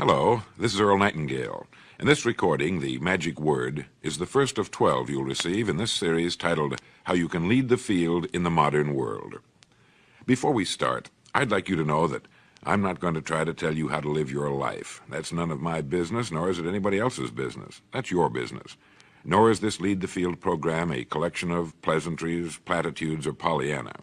Hello, this is Earl Nightingale, and this recording, The Magic Word, is the first of 12 you'll receive in this series titled How You Can Lead the Field in the Modern World. Before we start, I'd like you to know that I'm not going to try to tell you how to live your life. That's none of my business, nor is it anybody else's business. That's your business. Nor is this Lead the Field program a collection of pleasantries, platitudes, or Pollyanna.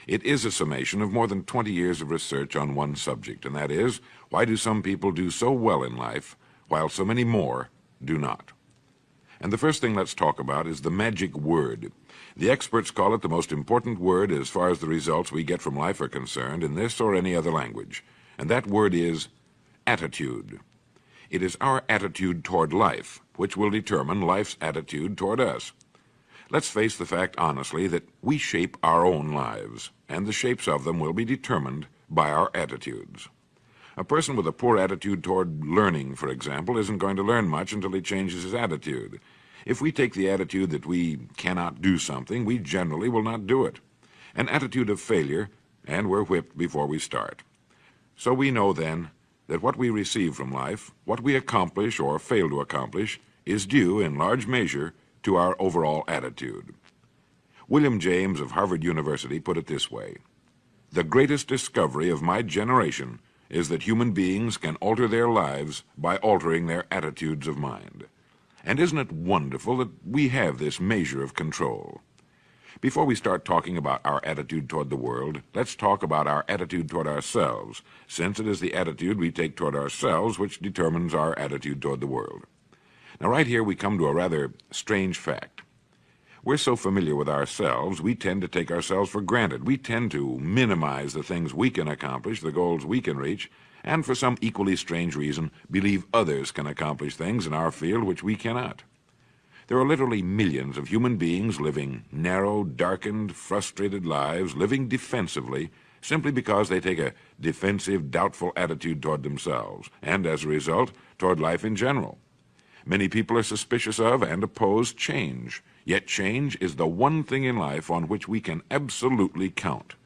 It is a summation of more than 20 years of research on one subject, and that is, why do some people do so well in life, while so many more do not? And the first thing let's talk about is the magic word. The experts call it the most important word as far as the results we get from life are concerned in this or any other language, and that word is attitude. It is our attitude toward life which will determine life's attitude toward us. Let's face the fact honestly that we shape our own lives, and the shapes of them will be determined by our attitudes. A person with a poor attitude toward learning, for example, isn't going to learn much until he changes his attitude. If we take the attitude that we cannot do something, we generally will not do it. An attitude of failure, and we're whipped before we start. So we know then that what we receive from life, what we accomplish or fail to accomplish, is due in large measure to our overall attitude. William James of Harvard University put it this way: "The greatest discovery of my generation is that human beings can alter their lives by altering their attitudes of mind." And isn't it wonderful that we have this measure of control? Before we start talking about our attitude toward the world, let's talk about our attitude toward ourselves, since it is the attitude we take toward ourselves which determines our attitude toward the world. Now, right here we come to a rather strange fact. We're so familiar with ourselves, we tend to take ourselves for granted. We tend to minimize the things we can accomplish, the goals we can reach, and for some equally strange reason, believe others can accomplish things in our field which we cannot. There are literally millions of human beings living narrow, darkened, frustrated lives, living defensively, simply because they take a defensive, doubtful attitude toward themselves, and as a result, toward life in general. Many people are suspicious of and oppose change, yet change is the one thing in life on which we can absolutely count.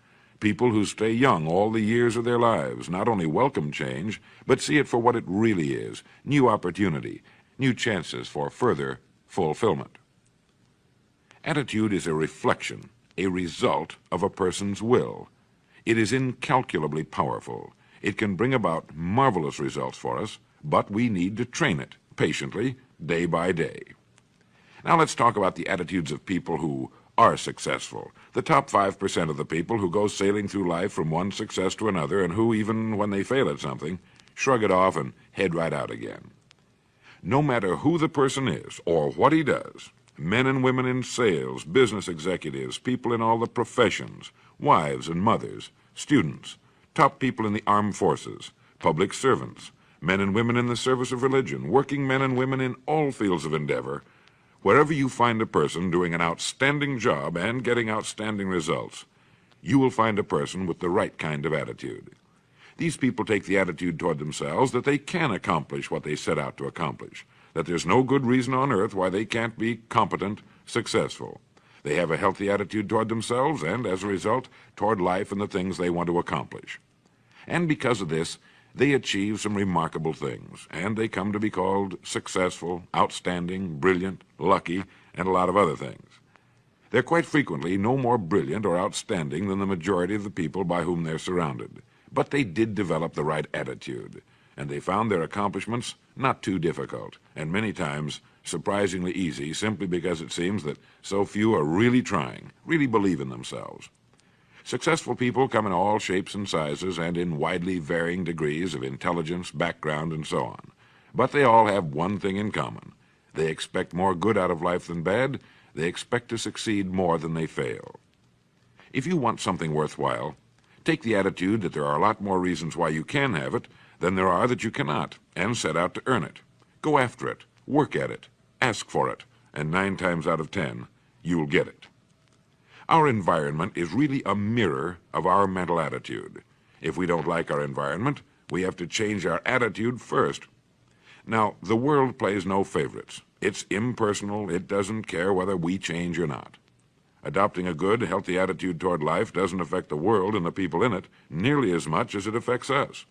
People who stay young all the years of their lives not only welcome change, but see it for what it really is: new opportunity, new chances for further fulfillment. Attitude is a reflection, a result of a person's will. It is incalculably powerful. It can bring about marvelous results for us, but we need to train it patiently, day by day. Now let's talk about the attitudes of people who are successful, the top 5% of the people who go sailing through life from one success to another and who, even when they fail at something, shrug it off and head right out again. No matter who the person is or what he does, men and women in sales, business executives, people in all the professions, wives and mothers, students, top people in the armed forces, public servants, men and women in the service of religion, working men and women in all fields of endeavor, wherever you find a person doing an outstanding job and getting outstanding results, you will find a person with the right kind of attitude. These people take the attitude toward themselves that they can accomplish what they set out to accomplish, that there's no good reason on earth why they can't be competent, successful. They have a healthy attitude toward themselves and, as a result, toward life and the things they want to accomplish. And because of this, they achieve some remarkable things, and they come to be called successful, outstanding, brilliant, lucky, and a lot of other things. They're quite frequently no more brilliant or outstanding than the majority of the people by whom they're surrounded. But they did develop the right attitude, and they found their accomplishments not too difficult, and many times surprisingly easy, simply because it seems that so few are really trying, really believe in themselves. Successful people come in all shapes and sizes and in widely varying degrees of intelligence, background, and so on. But they all have one thing in common. They expect more good out of life than bad. They expect to succeed more than they fail. If you want something worthwhile, take the attitude that there are a lot more reasons why you can have it than there are that you cannot, and set out to earn it. Go after it, work at it, ask for it, and 9 times out of 10, you'll get it. Our environment is really a mirror of our mental attitude. If we don't like our environment, we have to change our attitude first. Now, the world plays no favorites. It's impersonal. It doesn't care whether we change or not. Adopting a good, healthy attitude toward life doesn't affect the world and the people in it nearly as much as it affects us.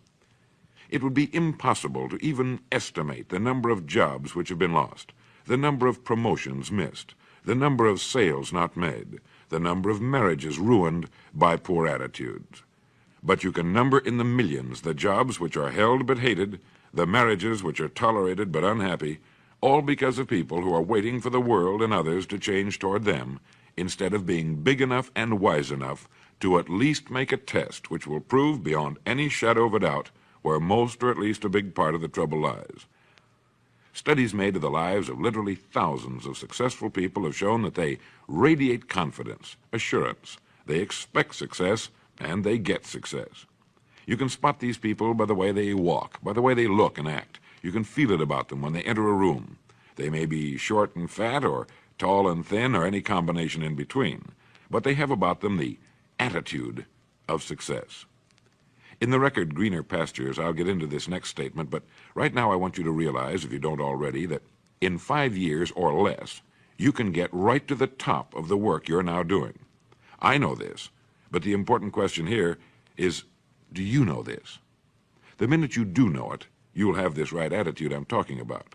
It would be impossible to even estimate the number of jobs which have been lost, the number of promotions missed, the number of sales not made, the number of marriages ruined by poor attitudes. But you can number in the millions the jobs which are held but hated, the marriages which are tolerated but unhappy, all because of people who are waiting for the world and others to change toward them, instead of being big enough and wise enough to at least make a test which will prove beyond any shadow of a doubt where most or at least a big part of the trouble lies. Studies made of the lives of literally thousands of successful people have shown that they radiate confidence, assurance, they expect success, and they get success. You can spot these people by the way they walk, by the way they look and act. You can feel it about them when they enter a room. They may be short and fat, or tall and thin, or any combination in between, but they have about them the attitude of success. In the record Greener Pastures, I'll get into this next statement, but right now I want you to realize, if you don't already, that in 5 years or less, you can get right to the top of the work you're now doing. I know this, but the important question here is, do you know this? The minute you do know it, you'll have this right attitude I'm talking about.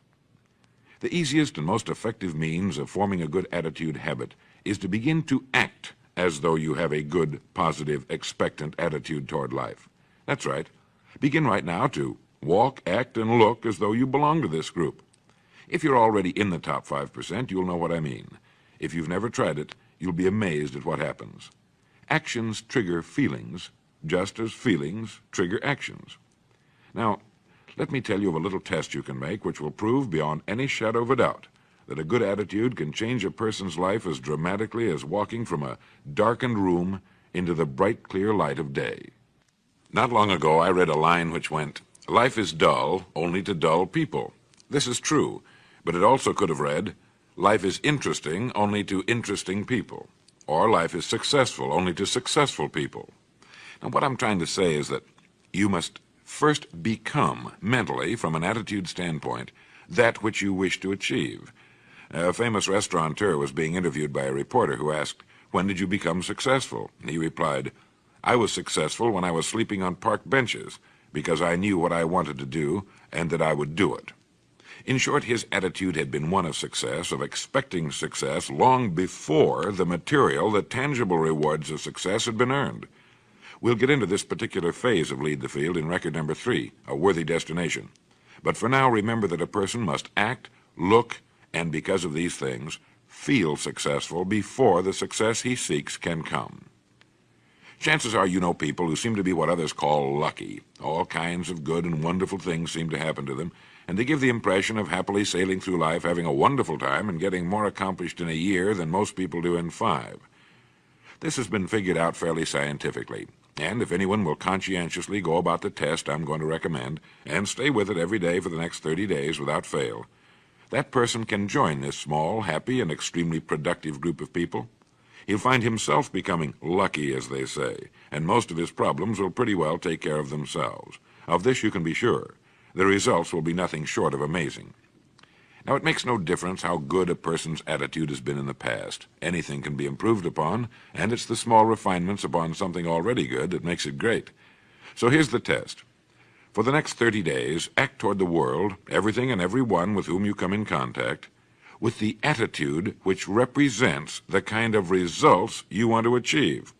The easiest and most effective means of forming a good attitude habit is to begin to act as though you have a good, positive, expectant attitude toward life. That's right. Begin right now to walk, act, and look as though you belong to this group. If you're already in the top 5%, you'll know what I mean. If you've never tried it, you'll be amazed at what happens. Actions trigger feelings, just as feelings trigger actions. Now, let me tell you of a little test you can make which will prove beyond any shadow of a doubt that a good attitude can change a person's life as dramatically as walking from a darkened room into the bright, clear light of day. Not long ago, I read a line which went, "Life is dull only to dull people." This is true, but it also could have read, "Life is interesting only to interesting people," or "Life is successful only to successful people." Now, what I'm trying to say is that you must first become, mentally, from an attitude standpoint, that which you wish to achieve. A famous restaurateur was being interviewed by a reporter who asked, "When did you become successful?" And he replied, "I was successful when I was sleeping on park benches, because I knew what I wanted to do and that I would do it." In short, his attitude had been one of success, of expecting success, long before the material, the tangible rewards of success had been earned. We'll get into this particular phase of Lead the Field in record number 3, A Worthy Destination. But for now, remember that a person must act, look, and because of these things, feel successful before the success he seeks can come. Chances are you know people who seem to be what others call lucky. All kinds of good and wonderful things seem to happen to them, and they give the impression of happily sailing through life, having a wonderful time, and getting more accomplished in a year than most people do in 5. This has been figured out fairly scientifically, and if anyone will conscientiously go about the test I'm going to recommend, and stay with it every day for the next 30 days without fail, that person can join this small, happy, and extremely productive group of people. He'll find himself becoming lucky, as they say, and most of his problems will pretty well take care of themselves. Of this you can be sure. The results will be nothing short of amazing. Now, it makes no difference how good a person's attitude has been in the past. Anything can be improved upon, and it's the small refinements upon something already good that makes it great. So here's the test. For the next 30 days, act toward the world, everything and everyone with whom you come in contact, with the attitude which represents the kind of results you want to achieve.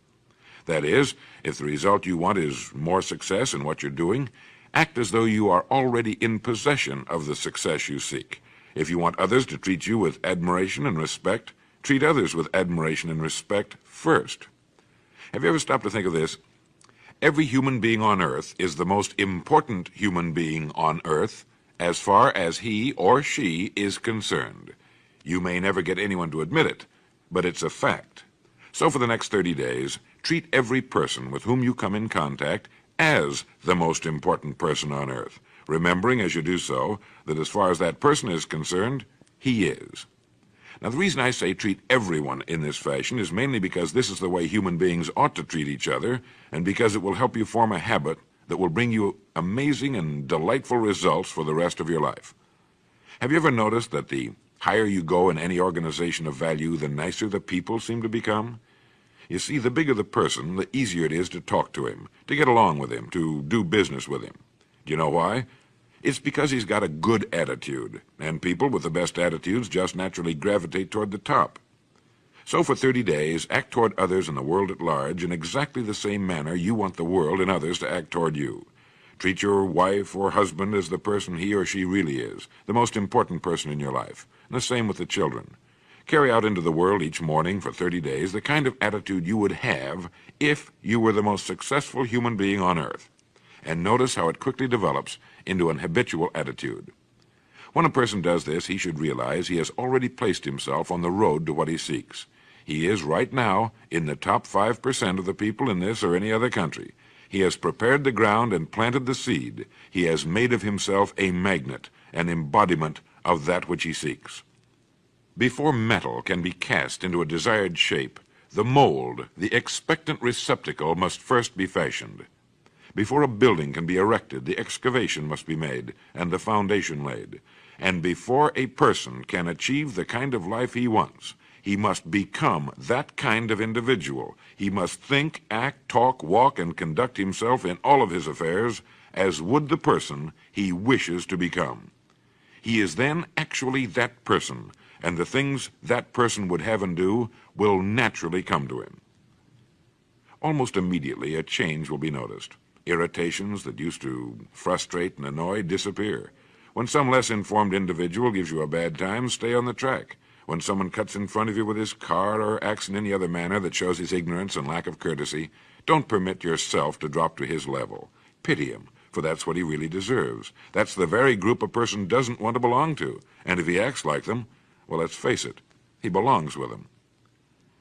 That is, if the result you want is more success in what you're doing, act as though you are already in possession of the success you seek. If you want others to treat you with admiration and respect, treat others with admiration and respect first. Have you ever stopped to think of this? Every human being on earth is the most important human being on earth as far as he or she is concerned. You may never get anyone to admit it, but it's a fact. So for the next 30 days, treat every person with whom you come in contact as the most important person on earth, remembering as you do so that as far as that person is concerned, he is. Now, the reason I say treat everyone in this fashion is mainly because this is the way human beings ought to treat each other, and because it will help you form a habit that will bring you amazing and delightful results for the rest of your life. Have you ever noticed that the higher you go in any organization of value, the nicer the people seem to become? You see, the bigger the person, the easier it is to talk to him, to get along with him, to do business with him. Do you know why? It's because he's got a good attitude, and people with the best attitudes just naturally gravitate toward the top. So for 30 days, act toward others and the world at large in exactly the same manner you want the world and others to act toward you. Treat your wife or husband as the person he or she really is, the most important person in your life, and the same with the children. Carry out into the world each morning for 30 days the kind of attitude you would have if you were the most successful human being on earth. And notice how it quickly develops into an habitual attitude. When a person does this, he should realize he has already placed himself on the road to what he seeks. He is right now in the top 5% of the people in this or any other country. He has prepared the ground and planted the seed. He has made of himself a magnet, an embodiment of that which he seeks. Before metal can be cast into a desired shape, the mold, the expectant receptacle, must first be fashioned. Before a building can be erected, the excavation must be made and the foundation laid. And before a person can achieve the kind of life he wants, he must become that kind of individual. He must think, act, talk, walk, and conduct himself in all of his affairs as would the person he wishes to become. He is then actually that person, and the things that person would have and do will naturally come to him. Almost immediately, a change will be noticed. Irritations that used to frustrate and annoy disappear. When some less informed individual gives you a bad time, stay on the track. When someone cuts in front of you with his car or acts in any other manner that shows his ignorance and lack of courtesy, don't permit yourself to drop to his level. Pity him, for that's what he really deserves. That's the very group a person doesn't want to belong to, and if he acts like them, well, let's face it, he belongs with them.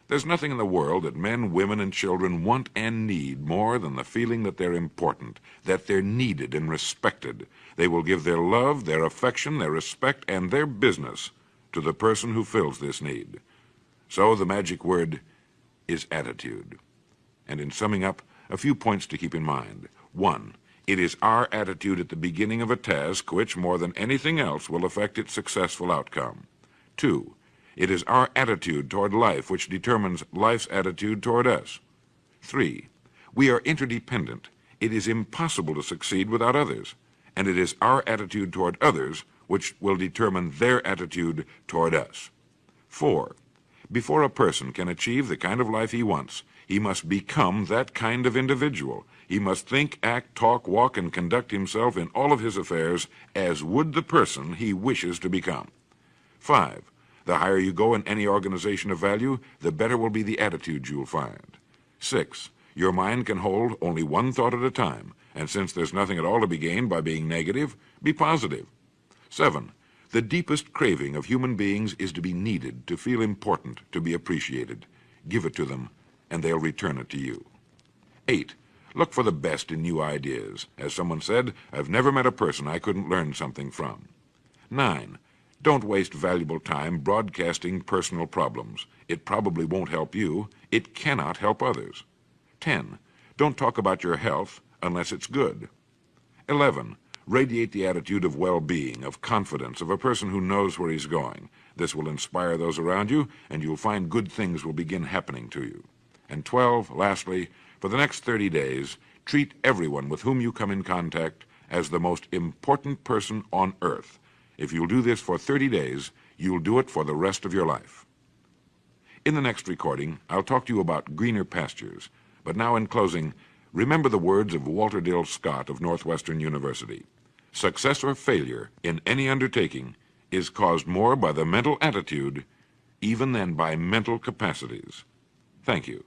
There's nothing in the world that men, women, and children want and need more than the feeling that they're important, that they're needed and respected. They will give their love, their affection, their respect, and their business to the person who fills this need. So the magic word is attitude. And in summing up, a few points to keep in mind. 1, it is our attitude at the beginning of a task which, more than anything else, will affect its successful outcome. 2, it is our attitude toward life which determines life's attitude toward us. 3, we are interdependent. It is impossible to succeed without others, and it is our attitude toward others which will determine their attitude toward us. 4, before a person can achieve the kind of life he wants, he must become that kind of individual. He must think, act, talk, walk, and conduct himself in all of his affairs as would the person he wishes to become. 5, the higher you go in any organization of value, the better will be the attitudes you'll find. 6, your mind can hold only one thought at a time, and since there's nothing at all to be gained by being negative, be positive. 7, the deepest craving of human beings is to be needed, to feel important, to be appreciated. Give it to them, and they'll return it to you. 8, look for the best in new ideas. As someone said, I've never met a person I couldn't learn something from. 9, don't waste valuable time broadcasting personal problems. It probably won't help you. It cannot help others. 10, don't talk about your health unless it's good. 11, radiate the attitude of well-being, of confidence, of a person who knows where he's going. This will inspire those around you, and you'll find good things will begin happening to you. And 12, lastly, for the next 30 days, treat everyone with whom you come in contact as the most important person on earth. If you'll do this for 30 days, you'll do it for the rest of your life. In the next recording, I'll talk to you about greener pastures. But now in closing, remember the words of Walter Dill Scott of Northwestern University. Success or failure in any undertaking is caused more by the mental attitude even than by mental capacities. Thank you.